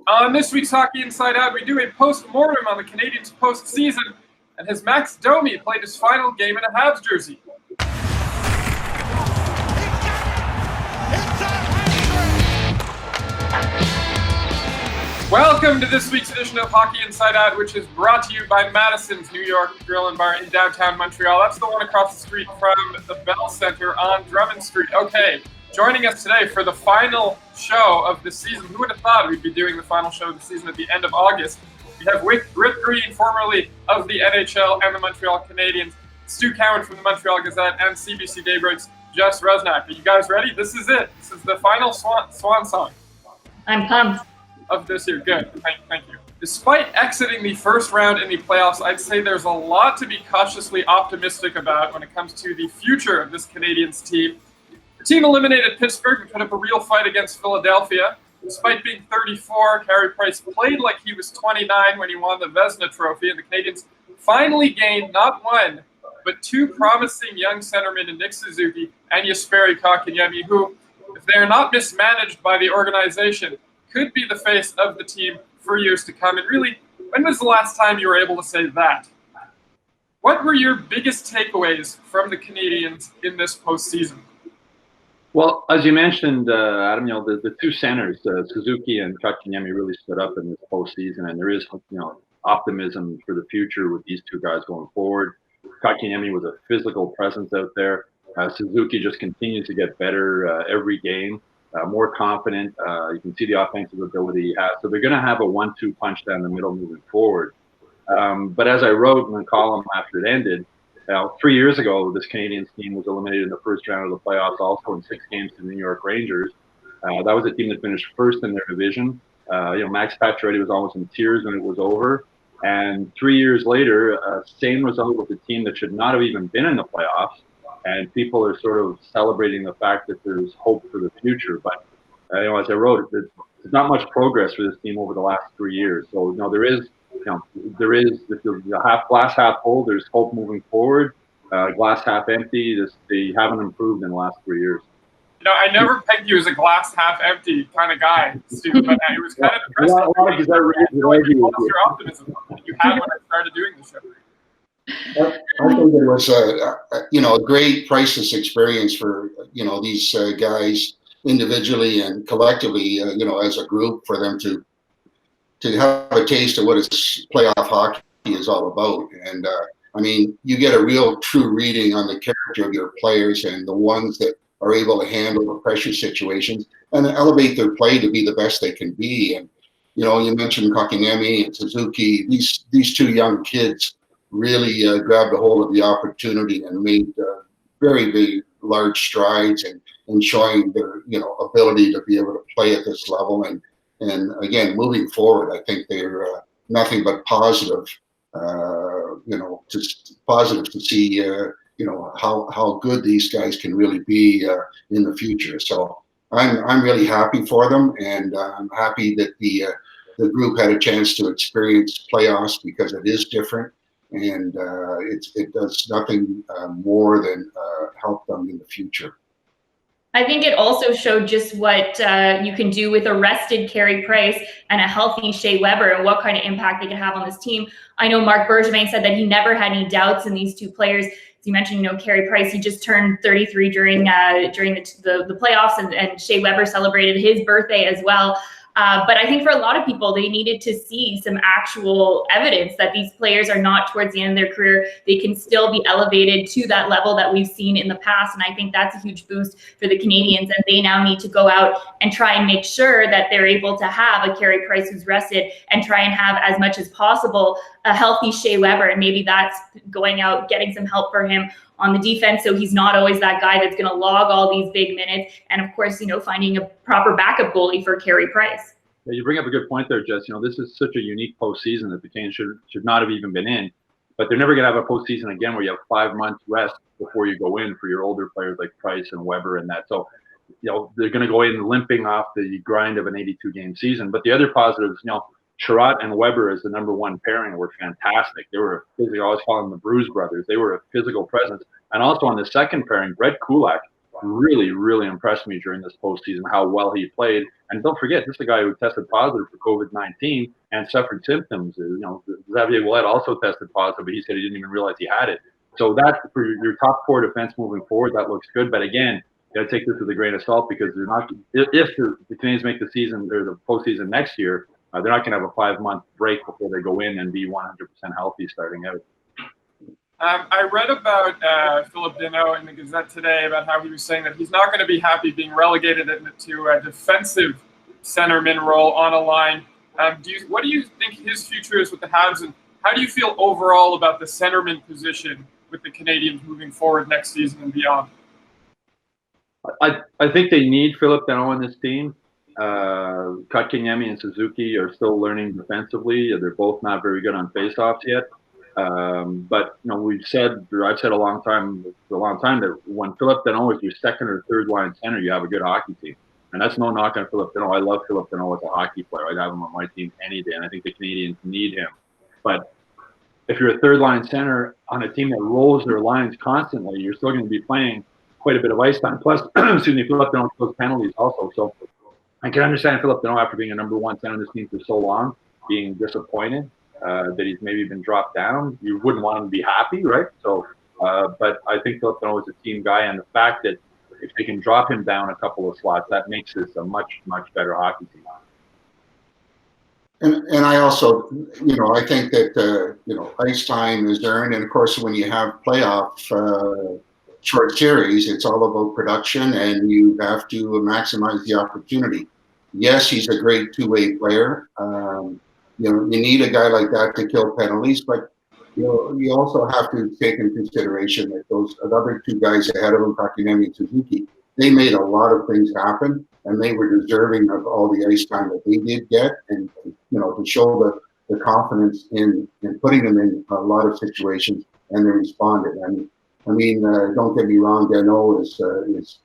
On this week's Hockey Inside Out, we do a post-mortem on the Canadiens' postseason, and has Max Domi played his final game in a Habs jersey? Welcome to this week's edition of Hockey Inside Out, which is brought to you by Madison's New York Grill and Bar in downtown Montreal. That's the one across the street from the Bell Center on Drummond Street. Okay, joining us today for the final show of the season. Who would have thought we'd be doing the final show of the season at the end of August? We have Rick Green, formerly of the NHL and the Montreal Canadiens, Stu Cowan from the Montreal Gazette, and CBC Daybreak's Jess Rusnak. Are you guys ready? This is it. This is the final swan song. I'm pumped. Of this year. Good. Thank you. Despite exiting the first round in the playoffs, I'd say there's a lot to be cautiously optimistic about when it comes to the future of this Canadiens team. The team eliminated Pittsburgh and put up a real fight against Philadelphia. Despite being 34, Carey Price played like he was 29 when he won the Vezina Trophy, and the Canadiens finally gained not one, but two promising young centermen in Nick Suzuki and Suzuki and Kotkaniemi, who, if they are not mismanaged by the organization, could be the face of the team for years to come. And really, when was the last time you were able to say that? What were your biggest takeaways from the Canadiens in this postseason? Well, as you mentioned, Adam, the two centers, Suzuki and Kotkaniemi, really stood up in this postseason, and there is, optimism for the future with these two guys going forward. Kotkaniemi was a physical presence out there. Suzuki just continues to get better every game. More confident. You can see the offensive ability he has. So they're going to have a 1-2 punch down the middle moving forward. But as I wrote in the column after it ended, 3 years ago, this Canadiens team was eliminated in the first round of the playoffs, also in 6 games to the New York Rangers. That was a team that finished first in their division. Max Pacioretty was almost in tears when it was over. And 3 years later, same result with a team that should not have even been in the playoffs. And people are sort of celebrating the fact that there's hope for the future. But, as I wrote, there's not much progress for this team over the last 3 years. So, there is the glass half full. There's hope moving forward. Glass half empty. They haven't improved in the last 3 years. I never pegged you as a glass half empty kind of guy, Stu, but it was kind of impressive. Your optimism you had when I started doing the show. I think it was a great priceless experience for these guys individually and collectively, as a group, for them to have a taste of what playoff hockey is all about. And you get a real true reading on the character of your players and the ones that are able to handle the pressure situations and elevate their play to be the best they can be. And you mentioned Kotkaniemi and Suzuki. These two young kids really grabbed a hold of the opportunity and made very, very large strides in showing their ability to be able to play at this level. And again, moving forward, I think they're nothing but positive. Just positive to see how good these guys can really be in the future. So I'm really happy for them, and I'm happy that the group had a chance to experience playoffs, because it is different. And it does nothing more than help them in the future. I think it also showed just what you can do with a rested Carey Price and a healthy Shea Weber, and what kind of impact they can have on this team. I know Marc Bergevin said that he never had any doubts in these two players. As you mentioned, Carey Price, he just turned 33 during the playoffs, and Shea Weber celebrated his birthday as well. But I think for a lot of people, they needed to see some actual evidence that these players are not towards the end of their career. They can still be elevated to that level that we've seen in the past. And I think that's a huge boost for the Canadiens. And they now need to go out and try and make sure that they're able to have a Carey Price who's rested, and try and have as much as possible a healthy Shea Weber. And maybe that's going out, getting some help for him on the defense, so he's not always that guy that's going to log all these big minutes. And of course, finding a proper backup goalie for Carey Price. Yeah, you bring up a good point there, Jess. This is such a unique postseason that the Canadiens should not have even been in. But they're never going to have a postseason again where you have 5 months rest before you go in for your older players like Price and Weber and that. So, they're going to go in limping off the grind of an 82-game season. But the other positives, Sherratt and Weber as the number one pairing were fantastic. They were physical. I always call them the Bruise Brothers. They were a physical presence. And also on the second pairing, Brett Kulak really, really impressed me during this postseason, how well he played. And don't forget, this is a guy who tested positive for COVID-19 and suffered symptoms. Xavier Ouellet also tested positive, but he said he didn't even realize he had it. So that, for your top four defense moving forward, that looks good. But again, you got to take this with a grain of salt, because they're not. If the Canadiens make the season or the postseason next year, they're not going to have a 5-month break before they go in and be 100% healthy starting out. I read about Phillip Danault in the Gazette today about how he was saying that he's not going to be happy being relegated to a defensive centerman role on a line. What do you think his future is with the Habs, and how do you feel overall about the centerman position with the Canadiens moving forward next season and beyond? I think they need Phillip Danault on this team. Kotkaniemi and Suzuki are still learning defensively. They're both not very good on faceoffs yet. But I've said a long time that when Phillip Danault is your second or third line center, you have a good hockey team. And that's no knock on Phillip Danault. I love Phillip Danault as a hockey player. I'd have him on my team any day, and I think the Canadiens need him. But if you're a third line center on a team that rolls their lines constantly, you're still going to be playing quite a bit of ice time. Plus, Phillip Danault those penalties also. So I can understand Phillip Danault, after being a number one center on this team for so long, being disappointed that he's maybe been dropped down. You wouldn't want him to be happy, right? So, but I think Phillip Danault is a team guy, and the fact that if they can drop him down a couple of slots, that makes this a much, much better hockey team. And I also, I think that, ice time is earned. And of course, when you have playoff short series, it's all about production, and you have to maximize the opportunity. Yes, he's a great two-way player. You need a guy like that to kill penalties, but you also have to take into consideration that those other two guys ahead of him, Kotkaniemi and Suzuki, they made a lot of things happen, and they were deserving of all the ice time that they did get, and to show the confidence in putting them in a lot of situations, and they responded. And I mean, don't get me wrong, Danault is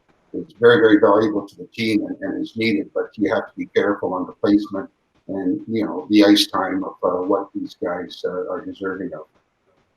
very, very valuable to the team and is needed, but you have to be careful on the placement and the ice time of what these guys are deserving of.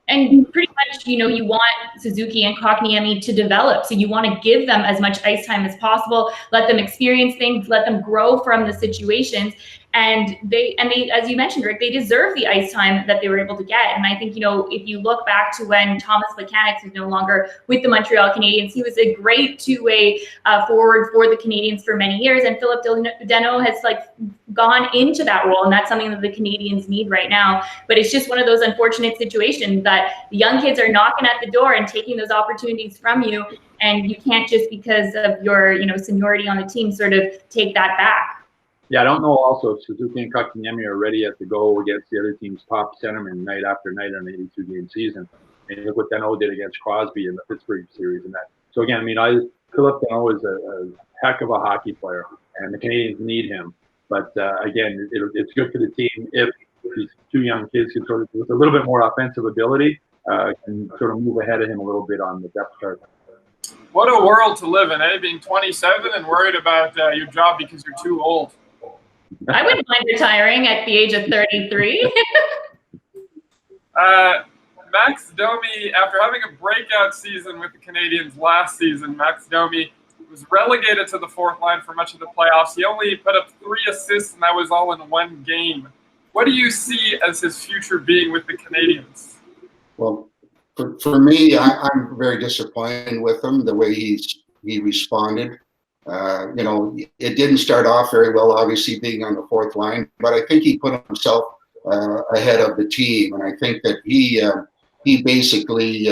And pretty much, you want Suzuki and Kotkaniemi to develop. So you want to give them as much ice time as possible, let them experience things, let them grow from the situations. And they, as you mentioned, Rick, they deserve the ice time that they were able to get. And I think, if you look back to when Thomas Plekanec was no longer with the Montreal Canadiens, he was a great two-way forward for the Canadiens for many years. And Phillip Danault has gone into that role, and that's something that the Canadiens need right now. But it's just one of those unfortunate situations that the young kids are knocking at the door and taking those opportunities from you, and you can't just because of your seniority on the team sort of take that back. Yeah, I don't know also if Suzuki and Kotkaniemi are ready to go against the other team's top centerman night after night on an 82-game season. And look what Danault did against Crosby in the Pittsburgh series and that. So again, Phillip Danault is a heck of a hockey player, and the Canadiens need him. But again, it's good for the team if these two young kids can sort of, with a little bit more offensive ability, can sort of move ahead of him a little bit on the depth chart. What a world to live in, eh? Being 27 and worried about your job because you're too old. I wouldn't mind retiring at the age of 33. Max Domi, after having a breakout season with the Canadiens last season, Max Domi was relegated to the fourth line for much of the playoffs. He only put up 3 assists, and that was all in one game. What do you see as his future being with the Canadiens? Well, for me, I'm very disappointed with him, the way he responded. It didn't start off very well, obviously, being on the fourth line, but I think he put himself ahead of the team, and I think that he basically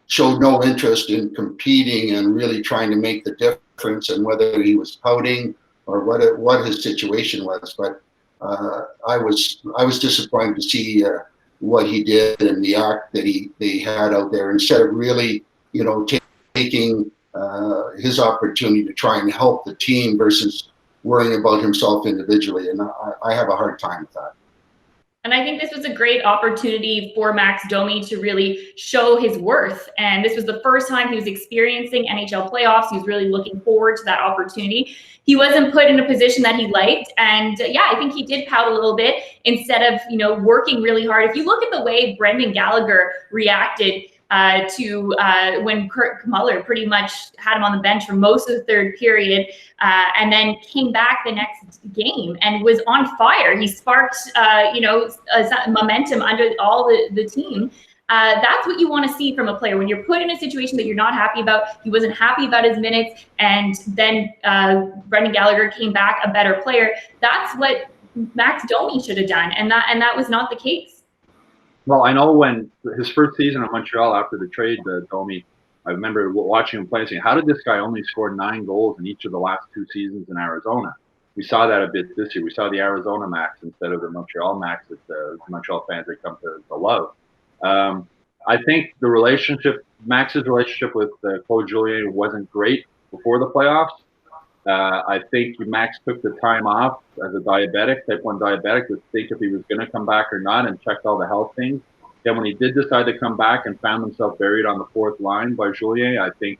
showed no interest in competing and really trying to make the difference, and whether he was pouting or what his situation was. But I was disappointed to see what he did and the act that they had out there, instead of really taking his opportunity to try and help the team versus worrying about himself individually. And I have a hard time with that. And I think this was a great opportunity for Max Domi to really show his worth. And this was the first time he was experiencing NHL playoffs. He was really looking forward to that opportunity. He wasn't put in a position that he liked. And I think he did pout a little bit instead of, working really hard. If you look at the way Brendan Gallagher reacted when Kurt Muller pretty much had him on the bench for most of the third period, and then came back the next game and was on fire. He sparked, momentum under all the team. That's what you want to see from a player when you're put in a situation that you're not happy about. He wasn't happy about his minutes, and then Brendan Gallagher came back a better player. That's what Max Domi should have done, and that was not the case. Well, I know when his first season in Montreal after the trade, Domi, I remember watching him play and saying, how did this guy only score 9 goals in each of the last 2 seasons in Arizona? We saw that a bit this year. We saw the Arizona Max instead of the Montreal Max that the Montreal fans have come to love. I think Max's relationship with Claude Julien wasn't great before the playoffs. I think Max took the time off as a diabetic, type 1 diabetic, to think if he was going to come back or not, and checked all the health things. Then when he did decide to come back and found himself buried on the 4th line by Julien, I think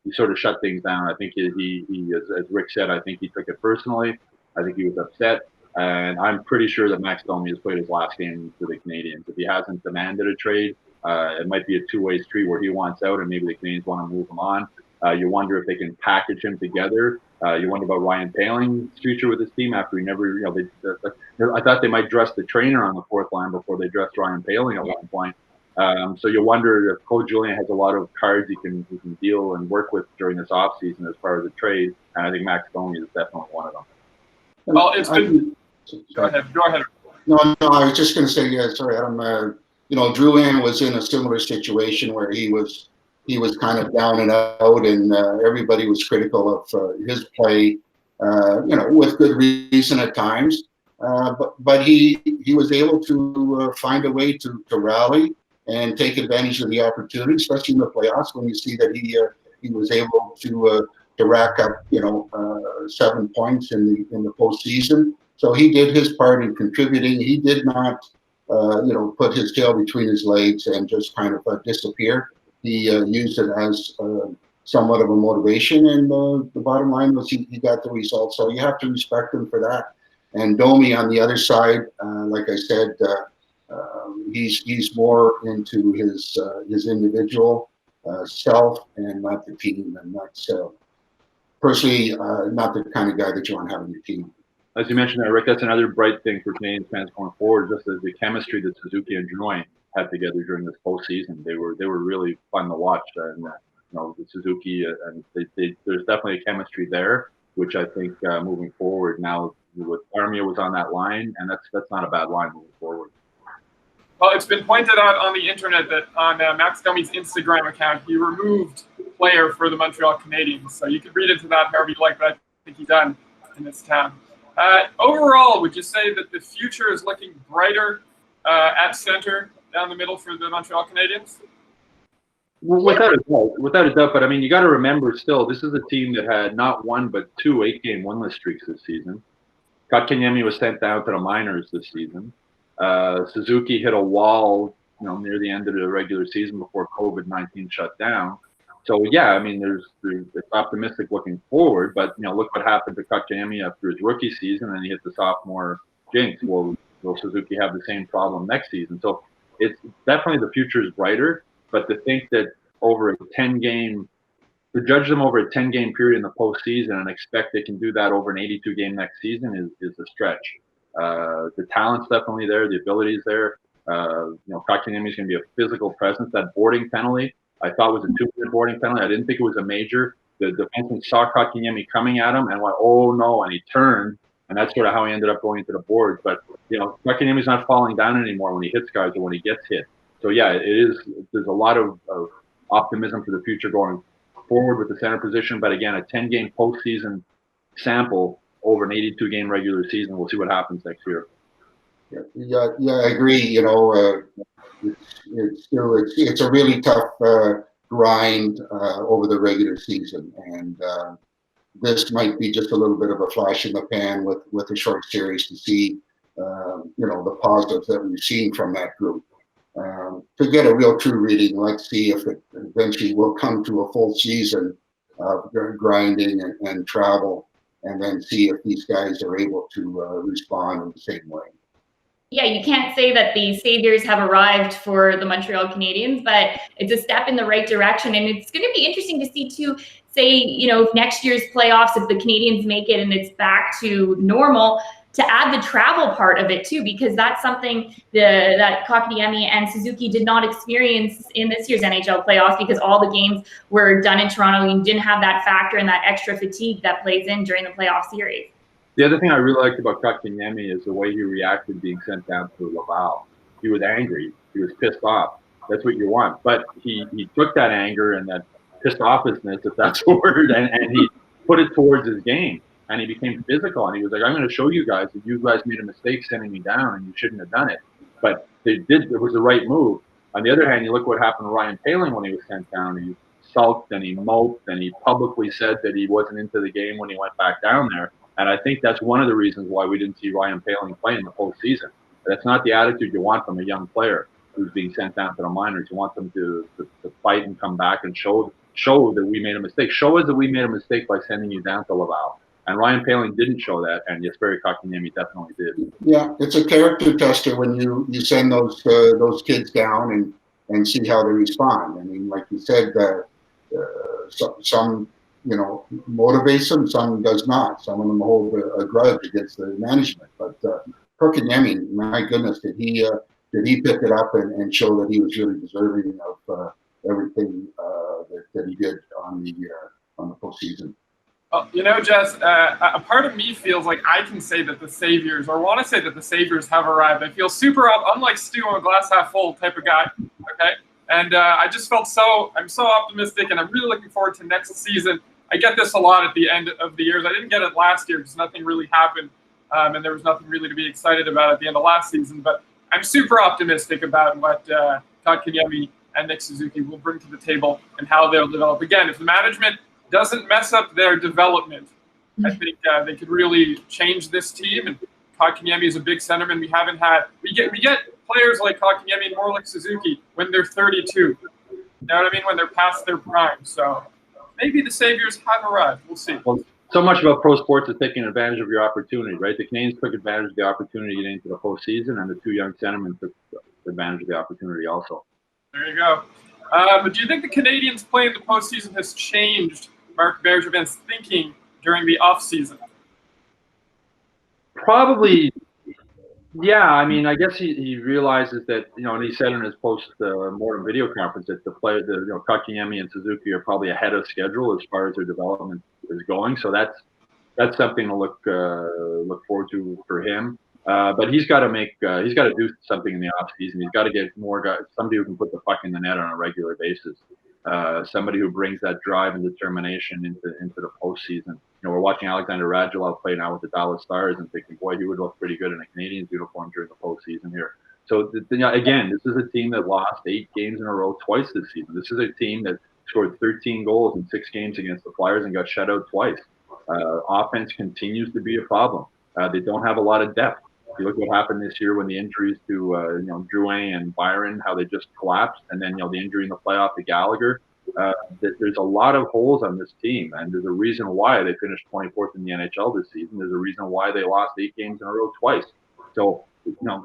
he sort of shut things down. I think he as Rick said, I think he took it personally. I think he was upset. And I'm pretty sure that Max Domi has played his last game for the Canadiens. If he hasn't demanded a trade, it might be a 2-way street where he wants out and maybe the Canadiens want to move him on. You wonder if they can package him together. You wonder about Ryan Poehling's future with his team after he never, I thought they might dress the trainer on the 4th line before they dressed Ryan Poehling at one point. So you wonder if Claude Julien has a lot of cards he can deal and work with during this offseason as far as a trade. And I think Max Domi is definitely one of them. Well, it's been. Go ahead. No, I was just going to say, sorry, Adam. Drouin was in a similar situation where he was kind of down and out, and everybody was critical of his play, with good reason at times. But he was able to find a way to rally and take advantage of the opportunity, especially in the playoffs when you see that he was able to rack up 7 points in the postseason. So he did his part in contributing. He did not put his tail between his legs and just kind of disappear. He used it as somewhat of a motivation, and the bottom line was he got the result. So you have to respect him for that. And Domi on the other side, like I said, he's more into his individual self and not the team, and that's personally not the kind of guy that you want to have on your team. As you mentioned there, Rick, that's another bright thing for Canadiens fans going forward, just as the chemistry that Suzuki and Drouin had together during this postseason. They were really fun to watch. And the Suzuki and there's definitely a chemistry there, which I think moving forward now with Armia was on that line, and that's not a bad line moving forward. Well, it's been pointed out on the internet that on Max Domi's Instagram account, he removed player for the Montreal Canadiens. So you could read into that however you like, but I think he's done in this town. Overall, would you say that the future is looking brighter at center down the middle for the Montreal Canadiens? Well, without a doubt. But I mean, you got to remember still, this is a team that had not 1 but 2 8-game winless streaks this season. Kotkaniemi was sent down to the minors this season. Suzuki hit a wall, near the end of the regular season before COVID-19 shut down. So yeah, I mean, it's optimistic looking forward, but look what happened to Kotkaniemi after his rookie season, and he hit the sophomore jinx. Will Suzuki have the same problem next season? So it's definitely the future is brighter, but to think that to judge them over a 10-game period in the postseason and expect they can do that over an 82-game next season is a stretch. The talent's definitely there, the ability's there. Kotkaniemi's going to be a physical presence. That boarding penalty, I thought was a 2-minute boarding penalty. I didn't think it was a major. The defenseman saw Kotkaniemi coming at him and went, "Oh no!" and he turned, and that's sort of how he ended up going into the boards. But Kotkaniemi's not falling down anymore when he hits guys or when he gets hit. So yeah, it is. There's a lot of optimism for the future going forward with the center position. But again, a 10-game postseason sample over an 82-game regular season. We'll see what happens next year. Yeah, I agree. It's a really tough grind over the regular season, and this might be just a little bit of a flash in the pan with a short series to see the positives that we've seen from that group. To get a real true reading, let's see if it eventually will come to a full season of grinding and travel, and then see if these guys are able to respond in the same way. Yeah, you can't say that the saviors have arrived for the Montreal Canadiens, but it's a step in the right direction. And it's going to be interesting to see, too, say, next year's playoffs, if the Canadiens make it and it's back to normal, to add the travel part of it, too, because that's something that Kotkaniemi and Suzuki did not experience in this year's NHL playoffs, because all the games were done in Toronto. You didn't have that factor and that extra fatigue that plays in during the playoff series. The other thing I really liked about Kotkaniemi is the way he reacted being sent down to Laval. He was angry. He was pissed off. That's what you want. But he took that anger and that pissed offness, if that's a word, and he put it towards his game. And he became physical. And he was like, I'm going to show you guys that you guys made a mistake sending me down and you shouldn't have done it. But they did. It was the right move. On the other hand, you look what happened to Ryan Poehling when he was sent down. He sulked and he moped and he publicly said that he wasn't into the game when he went back down there. And I think that's one of the reasons why we didn't see Ryan Poehling play in the postseason. That's not the attitude you want from a young player who's being sent down to the minors. You want them to fight and come back and show that we made a mistake. Show us that we made a mistake by sending you down to Laval. And Ryan Poehling didn't show that, and Jesperi Kotkaniemi definitely did. Yeah, it's a character tester when you send those kids down and see how they respond. I mean, like you said, some motivates them, some does not. Some of them hold a grudge against the management. But Kotkaniemi, my goodness, did he pick it up and show that he was really deserving of everything that he did on the postseason. Well, Jess, a part of me feels like I can say that the saviors, or want to say that the saviors have arrived. I feel super unlike Stu, I'm a glass half full type of guy. Okay. And I just felt I'm so optimistic, and I'm really looking forward to next season. I get this a lot at the end of the years. I didn't get it last year because nothing really happened, and there was nothing really to be excited about at the end of last season. But I'm super optimistic about what Kotkaniemi and Nick Suzuki will bring to the table and how they'll develop. Again, if the management doesn't mess up their development, I think they could really change this team. And Kotkaniemi is a big centerman. We get players like Kotkaniemi and more like Suzuki when they're 32. You know what I mean? When they're past their prime. So maybe the saviors have arrived. We'll see. Well, so much about pro sports is taking advantage of your opportunity, right? The Canadiens took advantage of the opportunity to get into the postseason, and the two young centermen took advantage of the opportunity also. There you go. But do you think the Canadiens playing the postseason has changed Marc Bergevin's thinking during the offseason? Probably, yeah. I mean, I guess he realizes that, and he said in his post-mortem video conference that Kotkaniemi and Suzuki are probably ahead of schedule as far as their development is going. So that's something to look forward to for him. But he's got to do something in the offseason. He's got to get more guys, somebody who can put the puck in the net on a regular basis. Somebody who brings that drive and determination into the postseason. We're watching Alexander Radulov play now with the Dallas Stars and thinking, boy, he would look pretty good in a Canadiens uniform during the postseason here. So again, this is a team that lost 8 games in a row twice this season. This is a team that scored 13 goals in 6 games against the Flyers and got shut out twice. Offense continues to be a problem. They don't have a lot of depth. If you look what happened this year when the injuries to Drouin and Byron, how they just collapsed, and then the injury in the playoff to Gallagher. There's a lot of holes on this team, and there's a reason why they finished 24th in the NHL this season. There's a reason why they lost 8 games in a row twice. So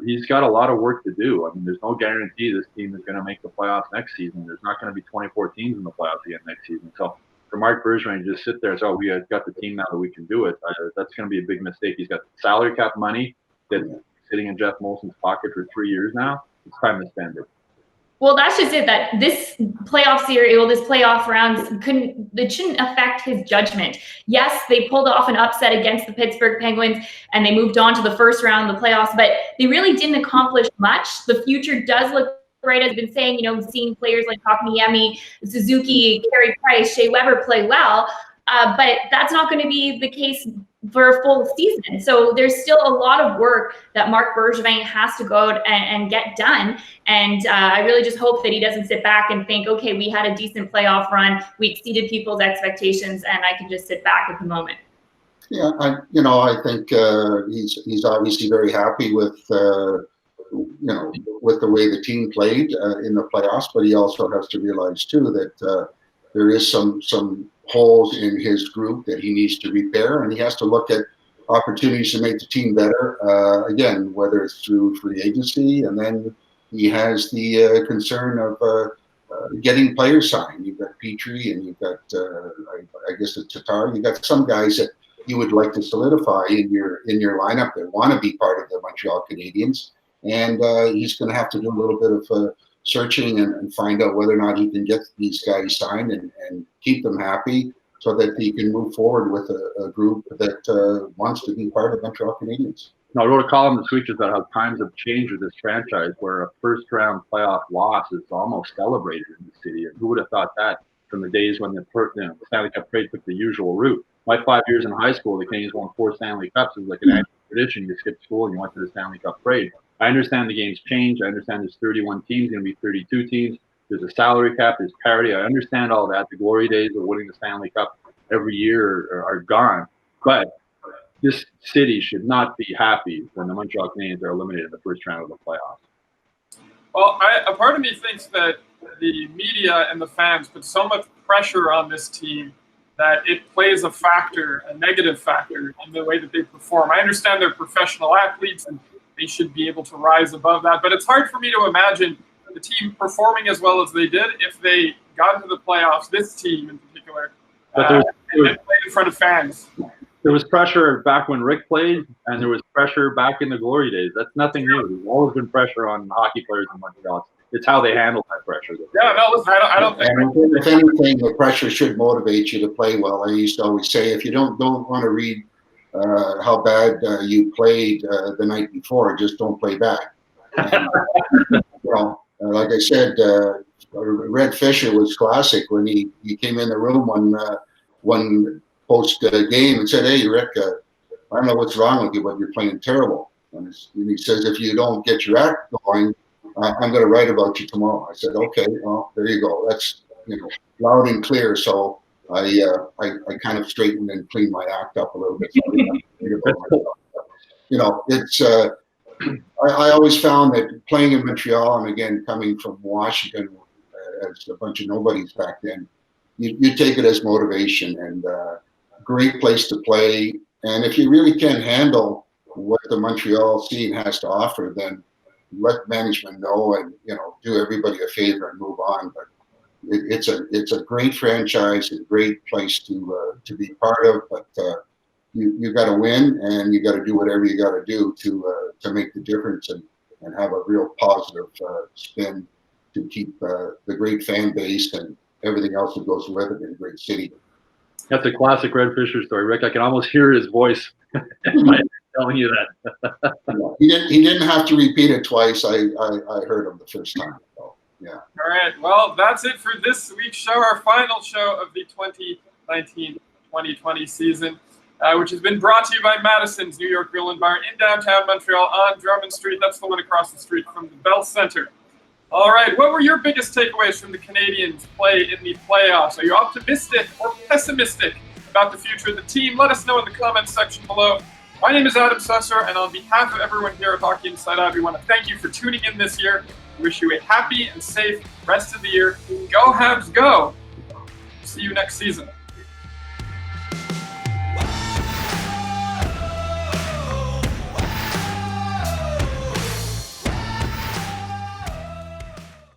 he's got a lot of work to do. I mean, there's no guarantee this team is going to make the playoffs next season. There's not going to be 24 teams in the playoffs again next season. So for Marc Bergevin to just sit there and say, we got the team now that we can do it, that's going to be a big mistake. He's got salary cap money that's sitting in Jeff Molson's pocket for 3 years now. It's time to spend it. Well, that's just it. That this playoff series, this playoff rounds shouldn't affect his judgment. Yes, they pulled off an upset against the Pittsburgh Penguins and they moved on to the first round of the playoffs, but they really didn't accomplish much. The future does look bright, as I've been saying. Seeing players like Kotkaniemi, Suzuki, Carey Price, Shea Weber play well, but that's not going to be the case for a full season. So there's still a lot of work that Marc Bergevin has to go out and get done. And I really just hope that he doesn't sit back and think, okay, we had a decent playoff run, we exceeded people's expectations, and I can just sit back at the moment. Yeah, I think he's obviously very happy with with the way the team played in the playoffs, but he also has to realize too that there is some holes in his group that he needs to repair, and he has to look at opportunities to make the team better. Again, whether it's through free agency, and then he has the concern of getting players signed. You've got Petrie, and you've got I guess the Tatar. You've got some guys that you would like to solidify in your lineup that want to be part of the Montreal Canadiens, and he's going to have to do a little bit of searching and find out whether or not he can get these guys signed and keep them happy, so that he can move forward with a group that wants to be part of Montreal Canadiens. Now, I wrote a column this week about how times have changed with this franchise, where a first-round playoff loss is almost celebrated in the city. And who would have thought that from the days when the Stanley Cup parade took the usual route? My 5 years in high school, the Canadiens won 4 Stanley Cups. It was like an annual tradition. You skipped school and you went to the Stanley Cup parade. I understand the game's changed. I understand there's 31 teams, going to be 32 teams. There's a salary cap. There's parity. I understand all that. The glory days of winning the Stanley Cup every year are gone. But this city should not be happy when the Montreal Canadiens are eliminated in the first round of the playoffs. Well, a part of me thinks that the media and the fans put so much pressure on this team that it plays a factor, a negative factor, in the way that they perform. I understand they're professional athletes and they should be able to rise above that, but it's hard for me to imagine the team performing as well as they did if they got into the playoffs, this team in particular, and played in front of fans. There was pressure back when Rick played, and there was pressure back in the glory days. That's nothing new. There's always been pressure on hockey players in Montreal. It's how they handle that pressure. Yeah, no, listen, I don't think. If anything, the pressure should motivate you to play well. I used to always say, if you don't want to read how bad you played the night before, just don't play back. And, like I said, Red Fisher was classic when he came in the room one post game and said, "Hey, Rick, I don't know what's wrong with you, but you're playing terrible." And he says, "If you don't get your act going, I'm going to write about you tomorrow." I said, "Okay, well, there you go. That's loud and clear." So I kind of straightened and cleaned my act up a little bit. It's I always found that playing in Montreal, and again coming from Washington as a bunch of nobodies back then, you take it as motivation, and great place to play. And if you really can't handle what the Montreal scene has to offer, then let management know and do everybody a favor and move on. But it's a great franchise, a great place to be part of. But you got to win, and you got to do whatever you got to do to make the difference and have a real positive spin to keep the great fan base and everything else that goes with it in a great city. That's a classic Red Fisher story, Rick. I can almost hear his voice telling you that. He didn't have to repeat it twice. I heard him the first time. So, yeah. All right. Well, that's it for this week's show, our final show of the 2019-2020 season, which has been brought to you by Madison's New York Grill and Bar in downtown Montreal on Drummond Street. That's the one across the street from the Bell Center. All right, what were your biggest takeaways from the Canadiens' play in the playoffs? Are you optimistic or pessimistic about the future of the team? Let us know in the comments section below. My name is Adam Susser, and on behalf of everyone here at Hockey Inside Out, we want to thank you for tuning in this year. We wish you a happy and safe rest of the year. Go Habs, go! See you next season.